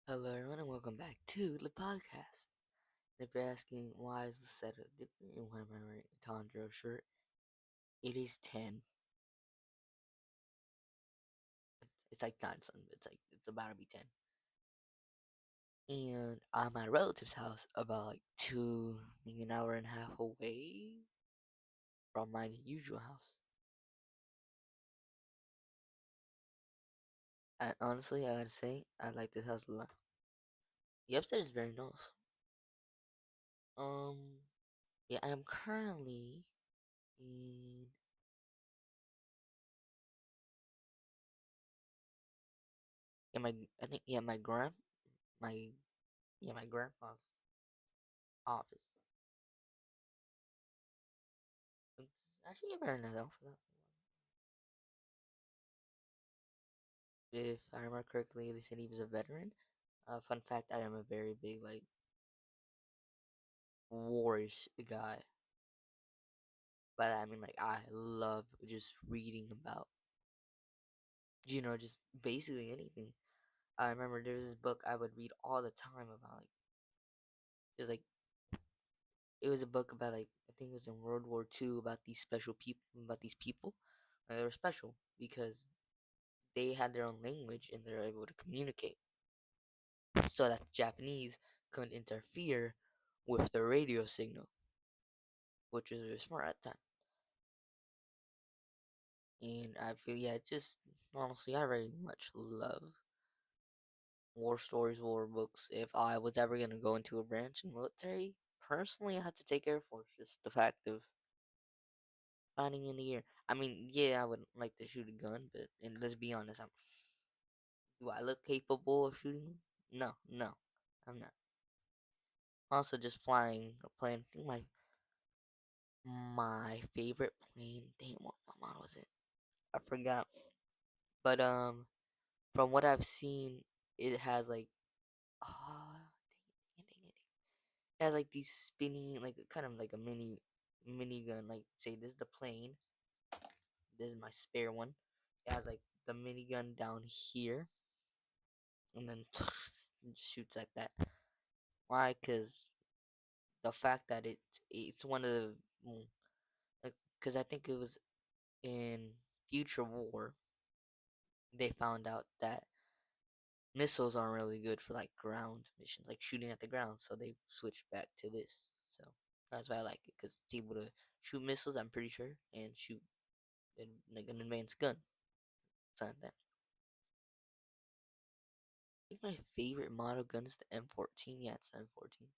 Hello, everyone, and welcome back to the podcast. If you're asking why is the setup different and why am I wearing a Tondro shirt, it is 10. It's like 9 something. It's about to be 10. And I'm at a relative's house about like maybe an hour and a half away from my usual house. And honestly, I gotta say, I like this house a lot. The upstairs is very nice. Um, yeah, I am currently in, in my, I think, yeah, my, my grandpa's office. It's actually a very nice outfit. If I remember correctly, they said he was a veteran. Fun fact: I am a very big warish guy, but I mean I love just reading about just basically anything. I remember there was this book I would read all the time about it was like it was a book about I think it was in World War II about these special people about these people. They were special because they had their own language and they were able to communicate so that the Japanese couldn't interfere with the radio signal, which was very smart at the time. And I feel, yeah, it's just honestly, I very much love war stories, war books. If I was ever gonna go into a branch in military, personally, I had to take Air Force. Just the fact of fighting in the air. I mean, yeah, I would like to shoot a gun, but and let's be honest, do I look capable of shooting them? No, no, I'm not. Also, just flying a plane. I think my favorite plane. Damn, what model was it? I forgot. But from what I've seen, it has dang it. It has like these spinning, like kind of like a minigun. Like say this is the plane. This is my spare one. It has like the minigun down here, and then shoots like that. Why? Cause the fact that it's one of the like, cause I think it was in Future War they found out that missiles aren't really good for like ground missions, like shooting at the ground. So they switched back to this. So that's why I like it because it's able to shoot missiles. I'm pretty sure and shoot like an advanced gun. Something like that. I think my favorite model gun is the M14. Yeah, it's the M14.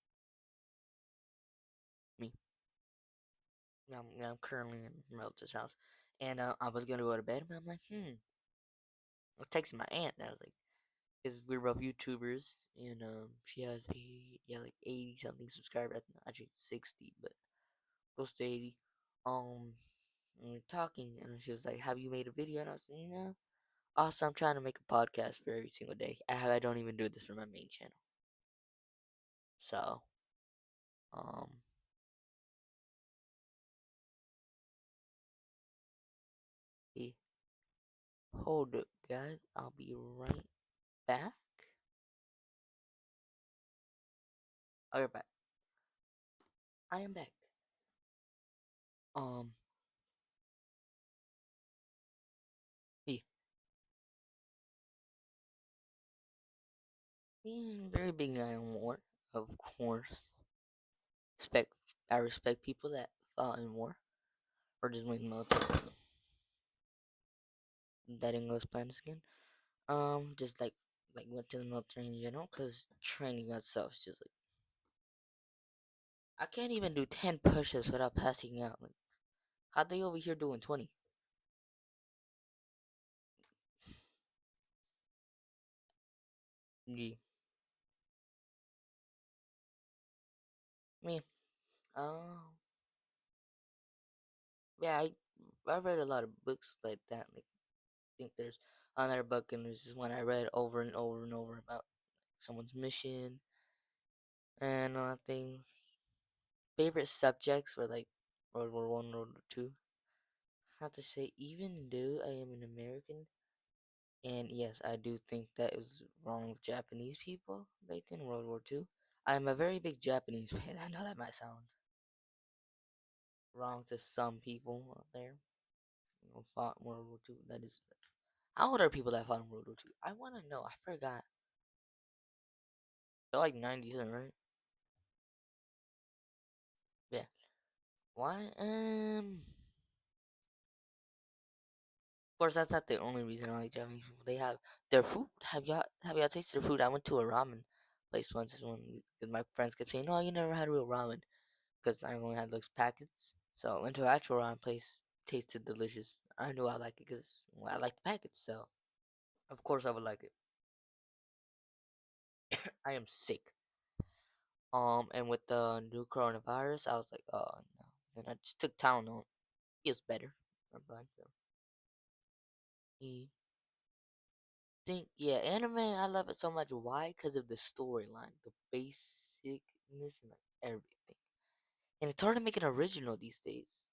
Me. I'm currently in my relative's house, and I was gonna go to bed, but I'm like, I was texting my aunt, and I was like, because we're both YouTubers, and she has 80, yeah, like 80 something subscribers. Actually 60, but close to 80. Um, and we're talking, and she was like, "Have you made a video?" And I was like, "No." Also, I'm trying to make a podcast for every single day. I don't even do this for my main channel. So, um, yeah, hold up, guys. I'll be right back. I'll be back. I am back. Um, yeah, very big guy on war, of course. Respect. I respect people that fought in war or just went military. That English plan skin. Just like went to the military in general, cause training itself is just like I can't even do 10 push-ups without passing out. Like, how they over here doing 20? Yeah, me. Oh, yeah. I read a lot of books like that. Like, I think there's another book, and this is one I read over and over and over about someone's mission and things. Favorite subjects were like World War I, World War II. I have to say, even though I am an American And yes, I do think that it was wrong with Japanese people back in World War II. I'm a very big Japanese fan. I know that might sound wrong to some people out there. Fought in World War II. That is, how old are people that fought in World War II? I want to know. I forgot. They're like 90s, right? Yeah. Why? Of course, that's not the only reason I like Japanese people. They have their food. Have y'all tasted their food? I went to a ramen place once, because my friends kept saying, "No, you never had real ramen," because I only had those packets. So I went to an actual ramen place. Tasted delicious. I knew I liked it because well, I like the packets. So of course I would like it. I am sick. And with the new coronavirus, I was like, oh no. Then I just took Tylenol. Feels better. So, yeah. Think yeah, anime. I love it so much. Why? Because of the storyline, the basicness, and like everything. And it's hard to make an original these days.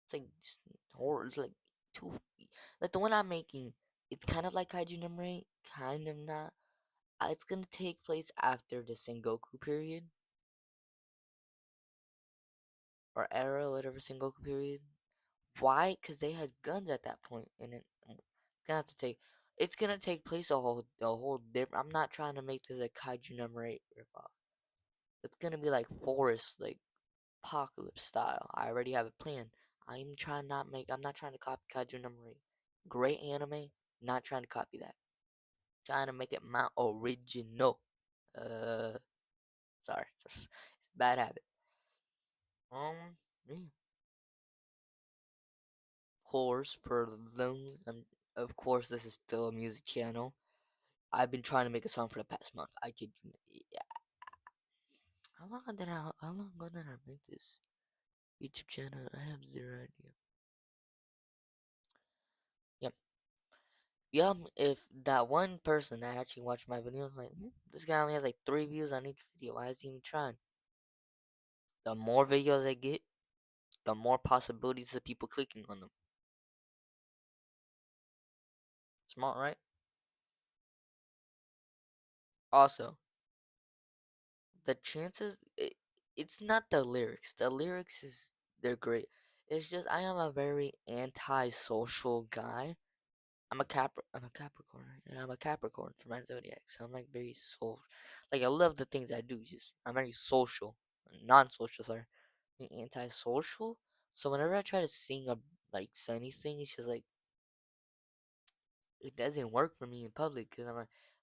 It's like just horror. It's like too like the one I'm making. It's kind of like Kaiju number 8, kind of not. It's gonna take place after the Sengoku period or era, whatever Sengoku period. Why? Because they had guns at that point, and it's gonna have to take. It's gonna take place a whole different. I'm not trying to make this a Kaiju number 8 ripoff. It's gonna be like Forest, like Apocalypse style. I already have a plan. I'm not trying to copy Kaiju number 8. Great anime. Not trying to copy that. Trying to make it my original. Uh, sorry, it's a bad habit. Yeah. Of course, for those, of course, this is still a music channel. I've been trying to make a song for the past month. I could, yeah. How long ago did I make this YouTube channel? I have zero idea. Yep. If that one person that actually watched my video was like, this guy only has like 3 views on each video. Why is he even trying? The more videos I get, the more possibilities of people clicking on them. Smart, right? Also, the chances, it's not the lyrics. The lyrics they're great. It's just I am a very antisocial guy. I'm a Capricorn. Right? Yeah, I'm a Capricorn for my zodiac, so I'm like very social. Like I love the things I do. Just I'm very social, non-social. Sorry, I'm antisocial. So whenever I try to sing a like sunny thing, it's just like it doesn't work for me in public because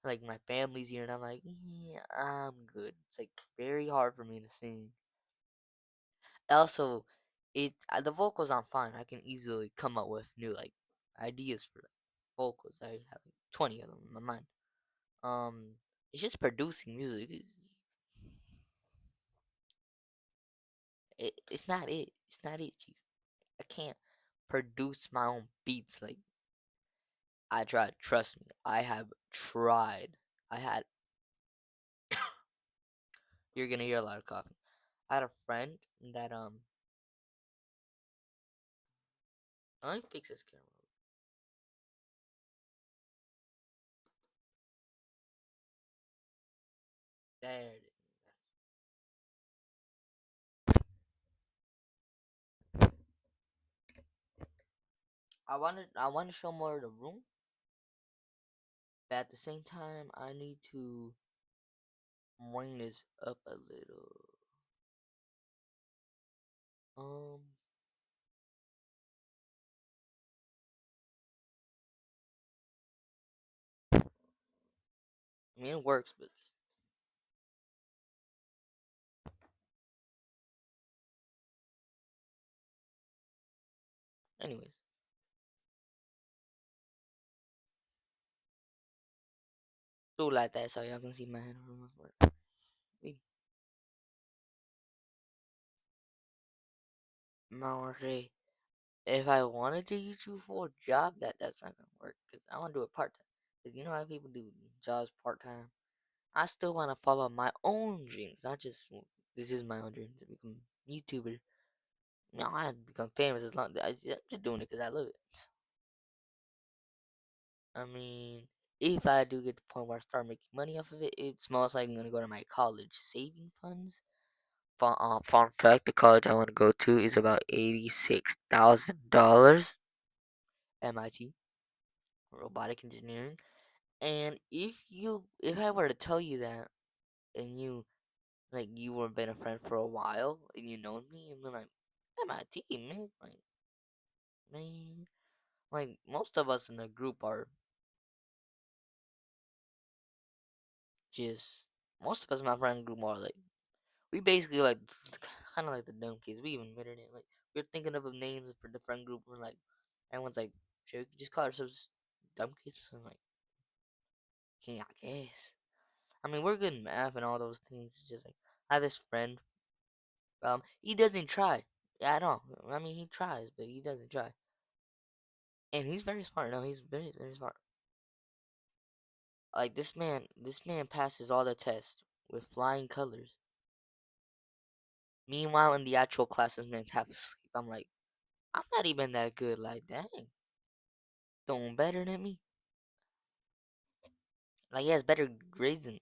like my family's here and I'm like yeah, I'm good. It's like very hard for me to sing. Also, the vocals I'm fine. I can easily come up with new like ideas for like, vocals. I have like 20 of them in my mind. Um, it's just producing music. It's not it. It's not it, Chief. I can't produce my own beats. Like I tried. Trust me, I have tried. I had. You're gonna hear a lot of coughing. I had a friend that let me fix this camera. There it is. I want to show more of the room, but at the same time, I need to bring this up a little. Um, I mean it works, but anyways, do like that so y'all can see my hand from work. Maori. If I wanted to use you for a job, that's not gonna work because I want to do it part time. Cause you know how people do jobs part time. I still want to follow my own dreams, not just this is my own dream to become YouTuber. No, I had to become famous as long. I'm just doing it because I love it. I mean, if I do get to the point where I start making money off of it, it's most likely gonna go to my college saving funds. Fun fact: the college I want to go to is about $86,000. MIT, robotic engineering. And if I were to tell you that, and you were been a friend for a while, and you know me, and be like, MIT, man, man, like most of us in the group are just most of us in my friend group are like we basically like kind of like the dumb kids. We even admitted it. Like we're thinking of names for the friend group. We're like, everyone's like, sure, we could just call ourselves dumb kids. I'm like, yeah, I guess. I mean, we're good in math and all those things. It's just like I have this friend. He doesn't try. Yeah, I don't. I mean, he tries, but he doesn't try. And he's very smart. No, he's very very smart. Like this man passes all the tests with flying colors. Meanwhile, in the actual classes, man's half asleep. I'm like, I'm not even that good. Like, dang, doing better than me. Like, he has better grades than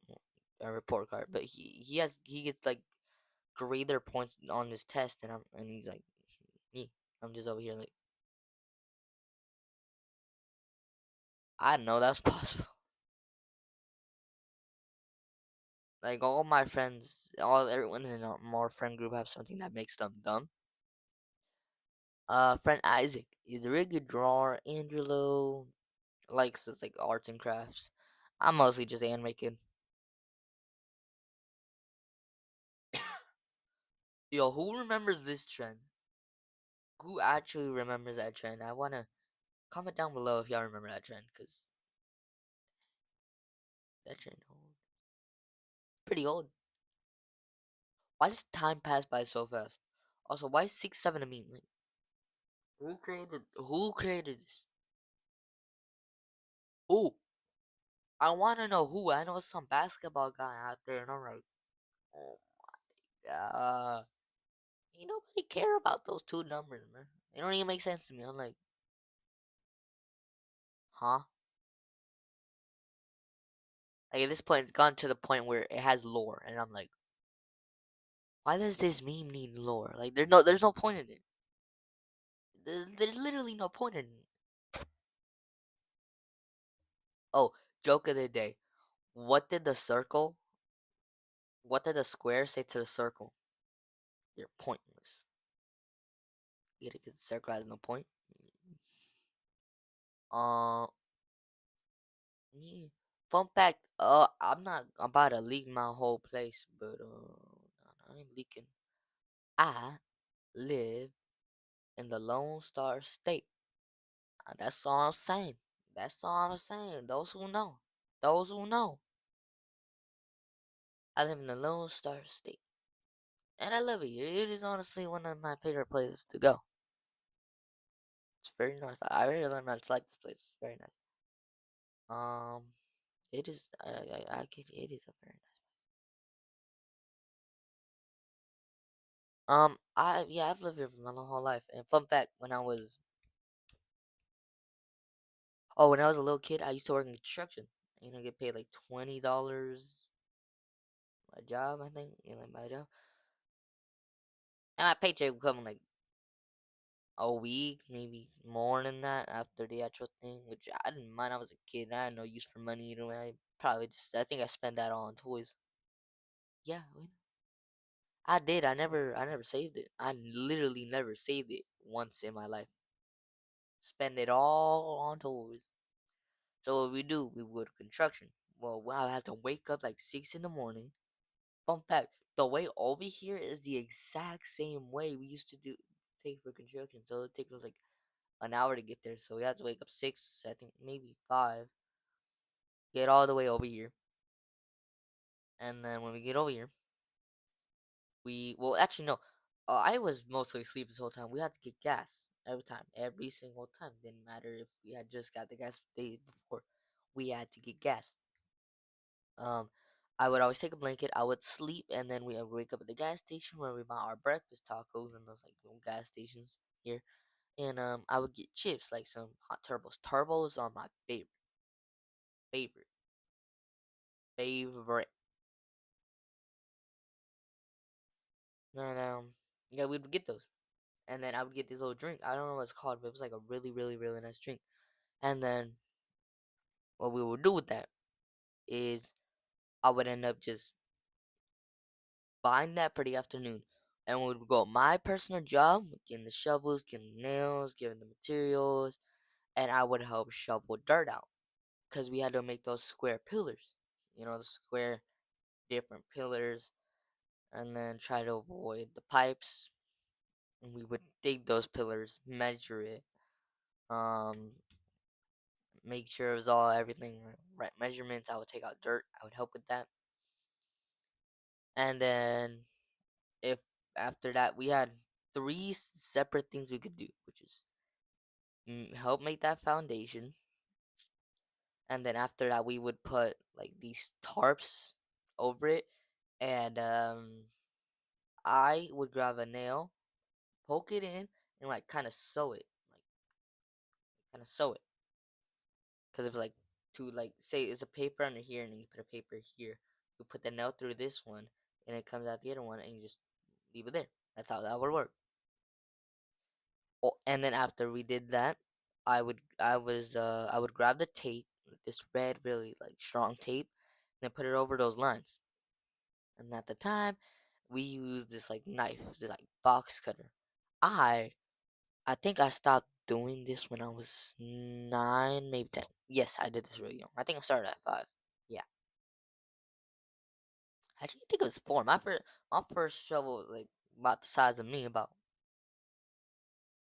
a report card, but he gets like greater points on this test, and he's like, me. I'm just over here like, I didn't know that was possible. Like all my friends, everyone in our friend group have something that makes them dumb. Friend Isaac is a really good drawer. Angelo likes his like arts and crafts. I'm mostly just anime kid. Yo, who remembers this trend? Who actually remembers that trend? I wanna comment down below if y'all remember that trend, cause that trend old, pretty old. Why does time pass by so fast? Also, why is 6-7 a meme? Like, who created this? Who? I wanna know who. I know it's some basketball guy out there, and I'm like, oh my god. Ain't nobody care about those two numbers, man. They don't even make sense to me. I'm like, huh? Like at this point, it's gone to the point where it has lore, and I'm like, why does this meme need lore? Like, there's no point in it. There's literally no point in it. Oh, joke of the day. What did the circle? What did the square say to the circle? You're pointless. Get it? Because the circle has no point. Uh, yeah. Fun fact. I'm not about to leak my whole place, but I ain't leaking. I live in the Lone Star State. That's all I'm saying. That's all I'm saying. Those who know. Those who know. I live in the Lone Star State. And I love it here. It is honestly one of my favorite places to go. It's very nice. I really much like this place. It's very nice. Um, it is. I get it is a very nice. I've lived here for my whole life. And fun fact, when I was a little kid, I used to work in construction. Get paid like $20 my job. I think, like my job, and my paycheck would come in like a week, maybe more than that after the actual thing, which I didn't mind. I was a kid. I had no use for money either way. I think I spent that all on toys. Yeah, I did. I never saved it. I literally never saved it once in my life. Spend it all on toys. So what we do, we go to construction. Well, I have to wake up like 6 in the morning. Fun fact: the way over here is the exact same way we used to take for construction. So it takes us like an hour to get there. So we have to wake up 6, I think maybe 5, get all the way over here, and then when we get over here, actually no, I was mostly asleep this whole time. We had to get gas every single time. Didn't matter if we had just got the gas the day before. We had to get gas. Um, I would always take a blanket. I would sleep, and then we would wake up at the gas station where we buy our breakfast tacos and those like little gas stations here. And I would get chips like some hot turbos. Turbos are my favorite. Favorite. Favorite. And yeah, we would get those. And then I would get this little drink. I don't know what it's called, but it was like a really, really, really nice drink. And then what we would do with that is I would end up just buying that for the afternoon. And we would go. My personal job, getting the shovels, getting the nails, getting the materials, and I would help shovel dirt out. Because we had to make those square pillars. The square different pillars. And then try to avoid the pipes. And we would dig those pillars, measure it, um, make sure it was all everything right measurements. I would take out dirt. I would help with that. And then if after that we had three separate things we could do, which is help make that foundation, and then after that we would put like these tarps over it, and I would grab a nail, poke it in, and like kind of sew it, because it was like to like say it's a paper under here, and then you put a paper here. You put the nail through this one, and it comes out the other one, and you just leave it there. That's how that would work. Oh, and then after we did that, I would grab the tape, this red really like strong tape, and then put it over those lines. And at the time, we used this like knife, this like box cutter. I I think I stopped doing this when I was 9, maybe 10. Yes, I did this really young. I think I started at 5. Yeah, actually, I think it was 4. My first shovel was like about the size of me, about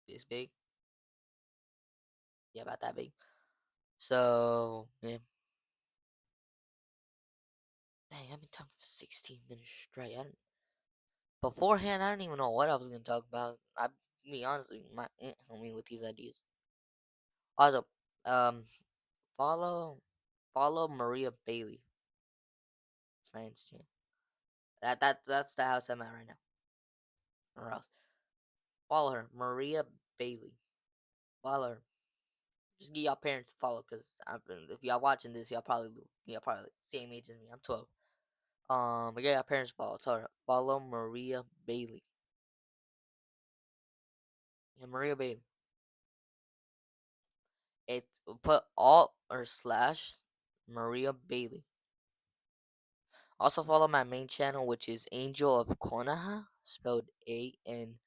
this big. Yeah, about that big. So yeah, dang, I've been talking for 16 minutes straight. Beforehand, I didn't even know what I was gonna talk about. Me honestly, my aunt helped me with these ideas. Also, um, follow, follow Maria Bailey. It's my Instagram. That's the house I'm at right now. Or else, follow her, Maria Bailey. Follow her. Just get y'all parents to follow, cause if y'all watching this, y'all probably like, same age as me. I'm 12. But yeah, y'all parents follow. Tell her follow Maria Bailey. Yeah, Maria Bailey. It put alt or slash Maria Bailey. Also follow my main channel, which is Angel of Konoha, spelled Angel.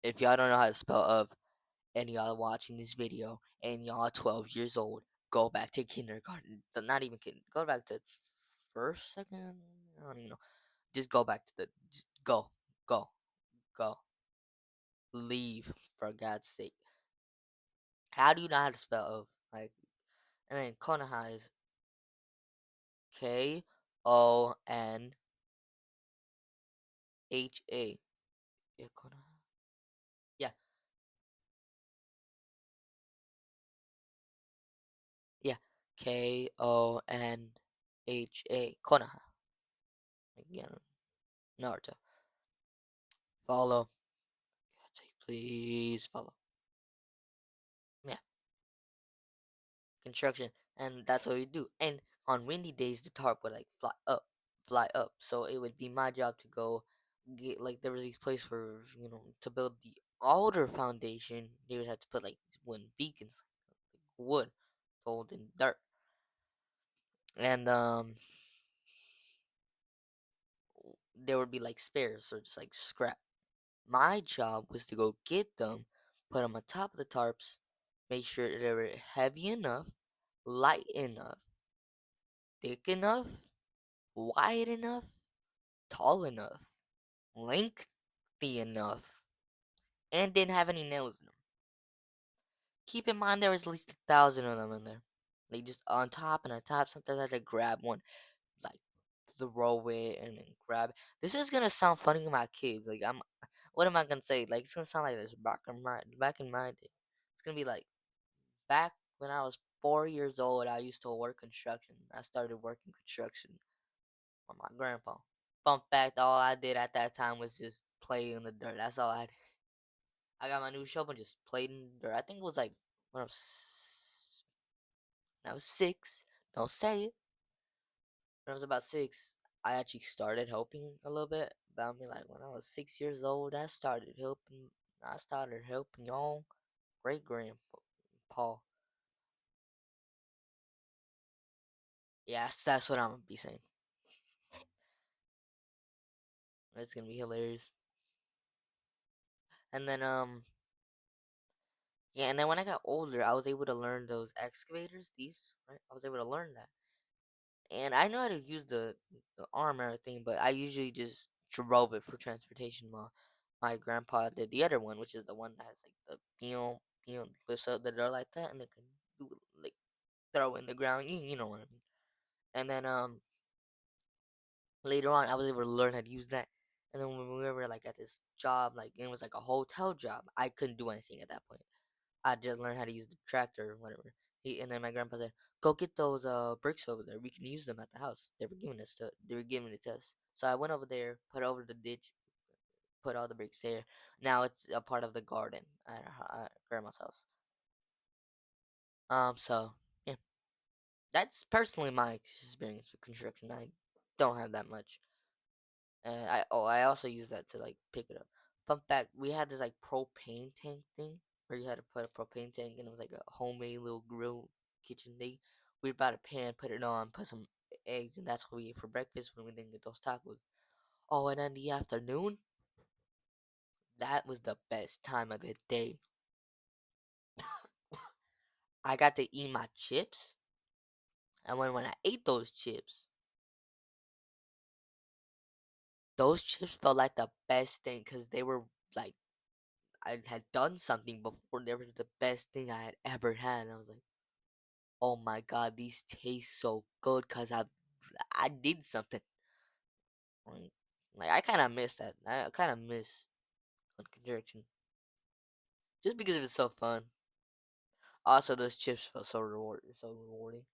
If y'all don't know how to spell of, and y'all watching this video, and y'all 12 years old, go back to kindergarten. Not even go back to first, second. I don't even know. Just go back to just go, go. Leave for God's sake. How do you know how to spell of? Like, and then Konoha is Konha. Yeah, Konoha. Yeah, yeah. Konha. Again, Naruto. Follow. God's sake, please follow. Yeah, construction, and that's what we do. And on windy days, the tarp would like fly up. So it would be my job to go get like there was these place for to build the outer foundation. They would have to put like these wooden beacons, like wood, gold and dirt, and there would be like spares or just like scrap. My job was to go get them, put them on top of the tarps, make sure they were heavy enough, light enough, thick enough, wide enough, tall enough, lengthy enough, and didn't have any nails in them. Keep in mind there was at least 1,000 of them in there. Like just on top and on top. Sometimes I had to grab one, like throw it and then grab it. This is gonna sound funny to my kids. Like what am I gonna say? Like it's gonna sound like this back in my day. It's gonna be like back when I was 4 years old. I used to work construction. I started working construction with my grandpa. Fun fact: all I did at that time was just play in the dirt. That's all I did. I got my new shovel and just played in the dirt. I think it was like when I was When I was 6, don't say it. When I was about 6, I actually started helping a little bit. But I mean, like when I was 6 years old, I started helping. I started helping y'all great grandpa. Yes, that's what I'm gonna be saying. It's gonna be hilarious. And then yeah, and then when I got older, I was able to learn those excavators. These, right? I was able to learn that, and I know how to use the arm and everything, but I usually just drove it for transportation. My grandpa did the other one, which is the one that has like the lifts up the door like that, and it can do like throw in the ground. You know what I mean? And then later on, I was able to learn how to use that. And then when we were like at this job, like it was like a hotel job, I couldn't do anything at that point. I just learned how to use the tractor or whatever. And then my grandpa said, "Go get those bricks over there. We can use them at the house. They were giving it to us." So I went over there, put over the ditch, put all the bricks there. Now it's a part of the garden at grandma's house. So yeah, that's personally my experience with construction. I don't have that much. And I also use that to like pick it up. Fun fact, we had this like propane tank thing where you had to put a propane tank and it was like a homemade little grill kitchen thing. We bought a pan, put it on, put some eggs, and that's what we ate for breakfast when we didn't get those tacos. Oh, and then the afternoon, that was the best time of the day. I got to eat my chips, and when I ate those chips felt like the best thing because they were like I had done something before. They were the best thing I had ever had. And I was like, oh my god, these taste so good because I did something. Like, I kind of miss that. I kind of miss on construction just because it was so fun. Also, those chips felt so rewarding.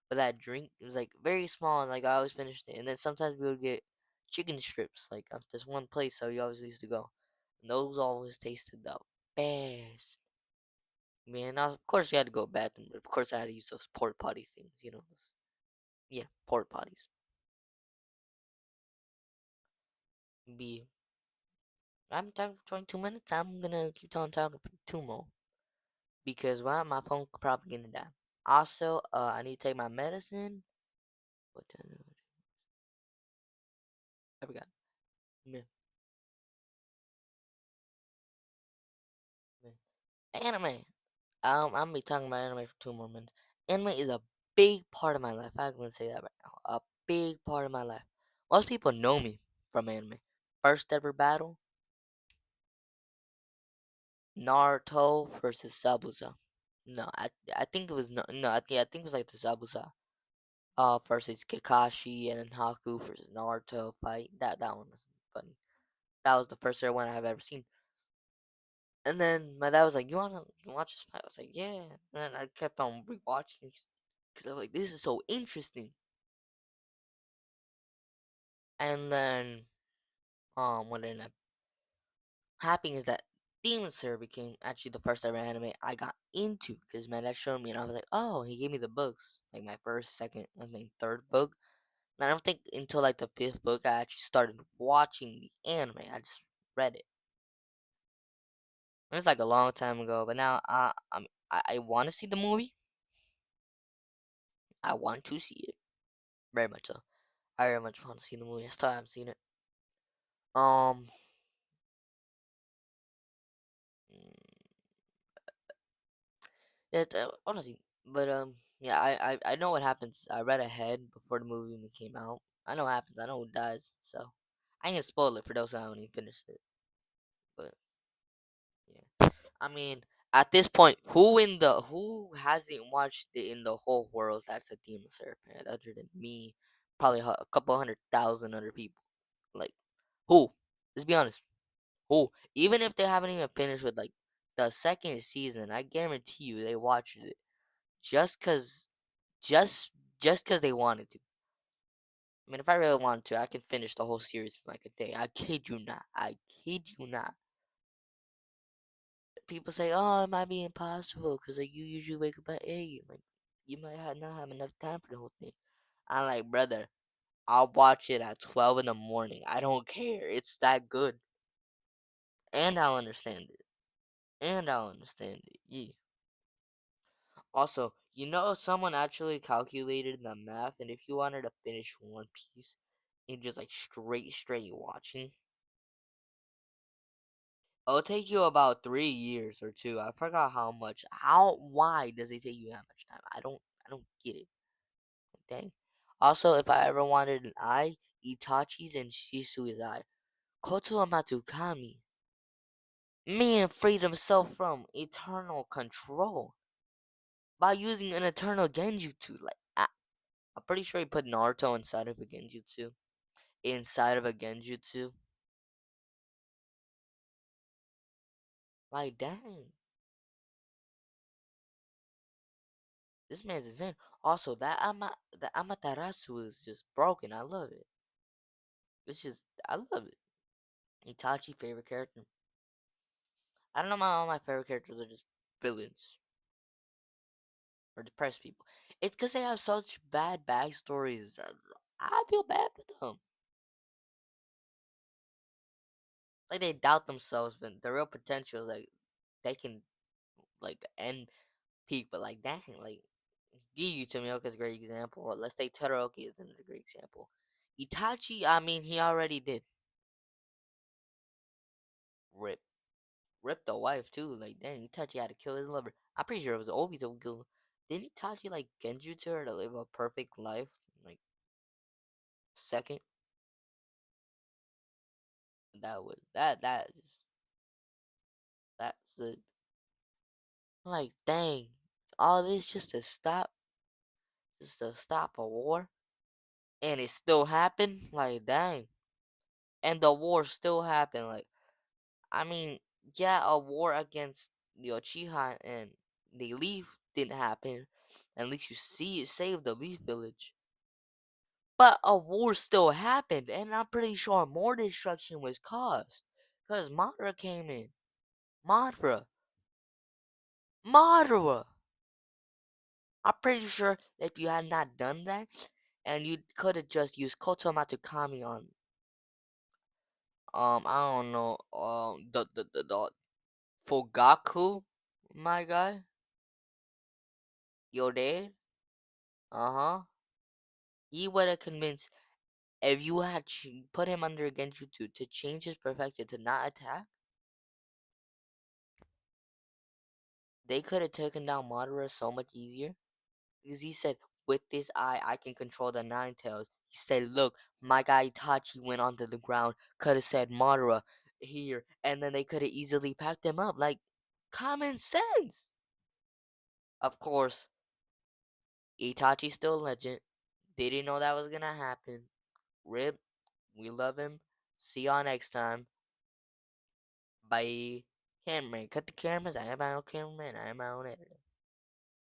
But that drink, it was like very small, and like I always finished it. And then sometimes we would get chicken strips, like at this one place that we always used to go. And those always tasted the best. Man, now, of course you had to go bathroom, but of course I had to use those port potty things, yeah, port potties. Be I'm talking for 22 minutes. I'm gonna keep on talking for two more because why my phone probably gonna die. Also, I need to take my medicine. What the I forgot. Yeah, yeah. Anime. I'm gonna be talking about anime for 2 more minutes. Anime is a big part of my life. I'm gonna say that right now. A big part of my life. Most people know me from anime. First ever battle, Naruto versus Sabusa. No, I think it was no I think it was like the Sabusa versus Kakashi and then Haku versus Naruto fight. That one was funny. That was the first ever one I've ever seen. And then my dad was like, "You wanna watch this fight?" I was like, "Yeah." And then I kept on rewatching because I was like, "This is so interesting." And then what ended up happening is that Demon Slayer became actually the first ever anime I got into because my dad showed me and I was like, "Oh," he gave me the books, like my first, second, I think third book. And I don't think until like the fifth book I actually started watching the anime. I just read it. It was like a long time ago, but now I want to see the movie. I want to see it very much so. I very much want to see the movie. I still haven't seen it. Um, mm, honestly, but yeah, I know what happens. I read ahead before the movie even came out. I know what happens. I know who dies. So I ain't gonna spoil it for those who haven't even finished it. But yeah. I mean, at this point, who hasn't watched it in the whole world that's a Demon Slayer fan other than me? Probably a couple 100,000 other people. Like who? Let's be honest. Who? Even if they haven't even finished with like the second season, I guarantee you they watched it just cause, just just cause they wanted to. I mean, if I really wanted to, I can finish the whole series in like a day. I kid you not. I kid you not. People say, "Oh, it might be impossible because like you usually wake up at 8." Like, you might not have enough time for the whole thing. I'm like, brother, I'll watch it at 12 in the morning. I don't care. It's that good. And I'll understand it. And I'll understand it. Yeah. Also, someone actually calculated the math, and if you wanted to finish One Piece in just like straight watching, it'll take you about 3 years or two. I forgot how much. Why does it take you that much time? I don't get it. Dang. Also, if I ever wanted an eye, Itachi's and Shisui's eye. Koto Matsukami. Man freed himself from eternal control by using an eternal genjutsu. I'm pretty sure he put Naruto inside of a genjutsu. Inside of a genjutsu. Like, dang. This man's insane. Also, the Amaterasu is just broken. I love it. I love it. Itachi, favorite character. I don't know, all my favorite characters are just villains or depressed people. It's because they have such bad backstories. I feel bad for them. Like they doubt themselves, but the real potential is like they can like end peak, but like dang, like Giyu Tomioka is a great example. Or let's say Todoroki is another great example. Itachi, I mean, he already did rip rip the wife too. Like dang, Itachi had to kill his lover. I'm pretty sure it was Obito who killed him. Didn't Itachi like Genjutsu her to live a perfect life? Like second, that just that's it. Like dang, all this just to stop a war, and it still happened. Like dang, and the war still happened. Like I mean, yeah, a war against the Uchiha and the Leaf didn't happen. At least you see it saved the Leaf Village. But a war still happened, and I'm pretty sure more destruction was caused. Because Madara came in. Madara. Madara. I'm pretty sure if you had not done that, and you could have just used Koto Matsukami on, I don't know, the Fugaku, my guy, your dad, uh-huh. He would have convinced if you had put him under Genjutsu to change his perfection to not attack, they could have taken down Madara so much easier. Because he said, with this eye, I can control the Nine Tails. He said, look, my guy Itachi went onto the ground, could have said Madara here, and then they could have easily packed him up. Like, common sense. Of course, Itachi's still a legend. They didn't know that was gonna happen. Rip, we love him. See y'all next time. Bye. Cameraman, cut the cameras. I am my own cameraman. I am my own editor.